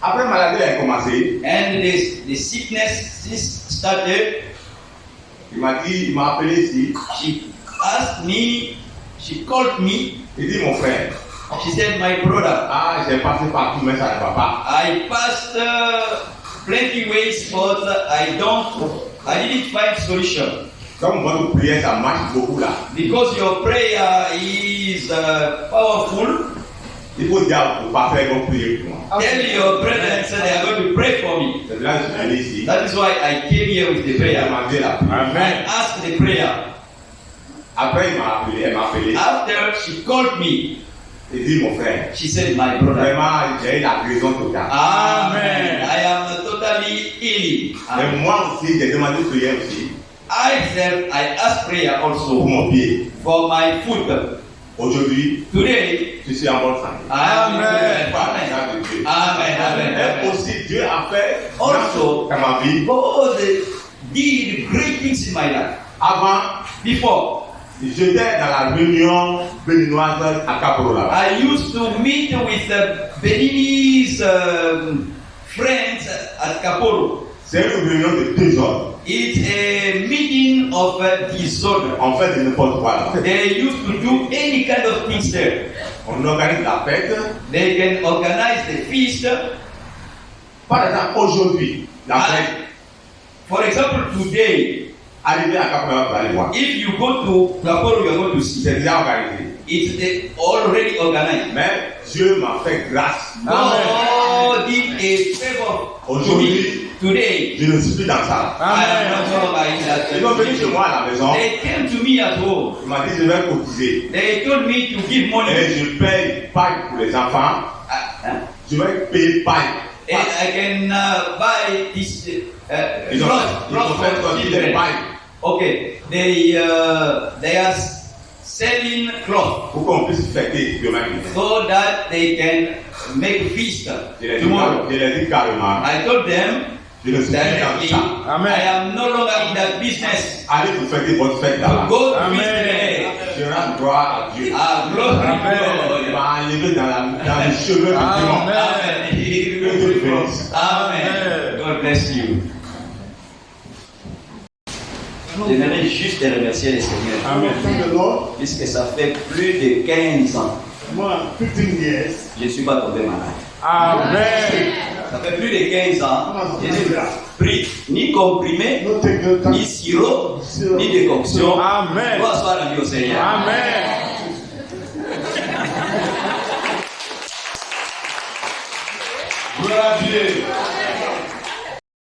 Après la maladie a commencé, And the sickness started. il m'a appelé ici. She asked me, she called me. Il dit, mon frère, She said, my brother, j'ai passé partout, mais ça ne va pas. I passed plenty ways, but I didn't find solution. Comme votre prière, ça marche beaucoup là. Because your prayer is powerful. Il faut dire pour pas faire vos prières pour moi. Tell your brethren so they are going to pray for me. C'est là que je suis allé ici. That is why I came here with the J'ai prayer. demandé la prière. I Amen. asked the prayer. Après, elle m'a appelé. After she called me, Il dit, mon frère, she said, my brother, vraiment, j'ai eu la guérison totale. Amen. I am totally healed. Et moi aussi, j'ai demandé prière aussi I asked prayer pour also mon pied. for my foot. Aujourd'hui, Today, je suis en bonne santé. Amen. Par la grâce de Dieu. Amen. Amen. Et Amen. aussi, Dieu a fait Also, dans ma vie. God did great things in my life. Avant, Before, j'étais dans la réunion béninoise à Caporo là-bas. I used to meet with Beninese friends at Kaporo. C'est une réunion de 2 heures. It's a meeting of disorder. On fait de n'importe quoi là. They used to do any kind of things there. On organise la fête. They can organize the feast. Par exemple, aujourd'hui, la fête, For example, today, arrivé à Caporo, vous allez voir. if you go to Kaporo, you are going to see. C'est déjà organisé. It's already organized. Mais Dieu m'a fait grâce. God did a favor to Aujourd'hui, me today. je ne suis plus dans ça. I am not no longer in that Ils sont venus chez moi à la maison. They came to me at home. Ils m'ont dit, je vais cotiser. They told me to give money. Et je paye paille pour les enfants. Je vais payer paille. And I can buy this Ils ont cloth fait for sortir des children. pailles Okay, they are selling cloth pour qu'on puisse fêter demain. so that they can make a feast Je l'ai tomorrow. dit carrément. I told them Je ne suis plus dans directly, ça. Amen. I am no longer in that business. Allez vous fêter votre fête là-bas. Go to Amen. feast Je rends gloire à Dieu. glory to Amen. Il God. m'a enlevé dans les cheveux du diamant. Amen. Amen. God bless you. J'aimerais juste remercier le Seigneur. Amen. Puisque ça fait plus de 15 ans. More than 15 years. Je ne suis pas tombé malade. Amen. Ça fait plus de 15 ans. Je n'ai pris ni comprimé, ni sirop, ni décoction. Amen. Gloire soit rendue au Seigneur. Amen. Gloire à Dieu.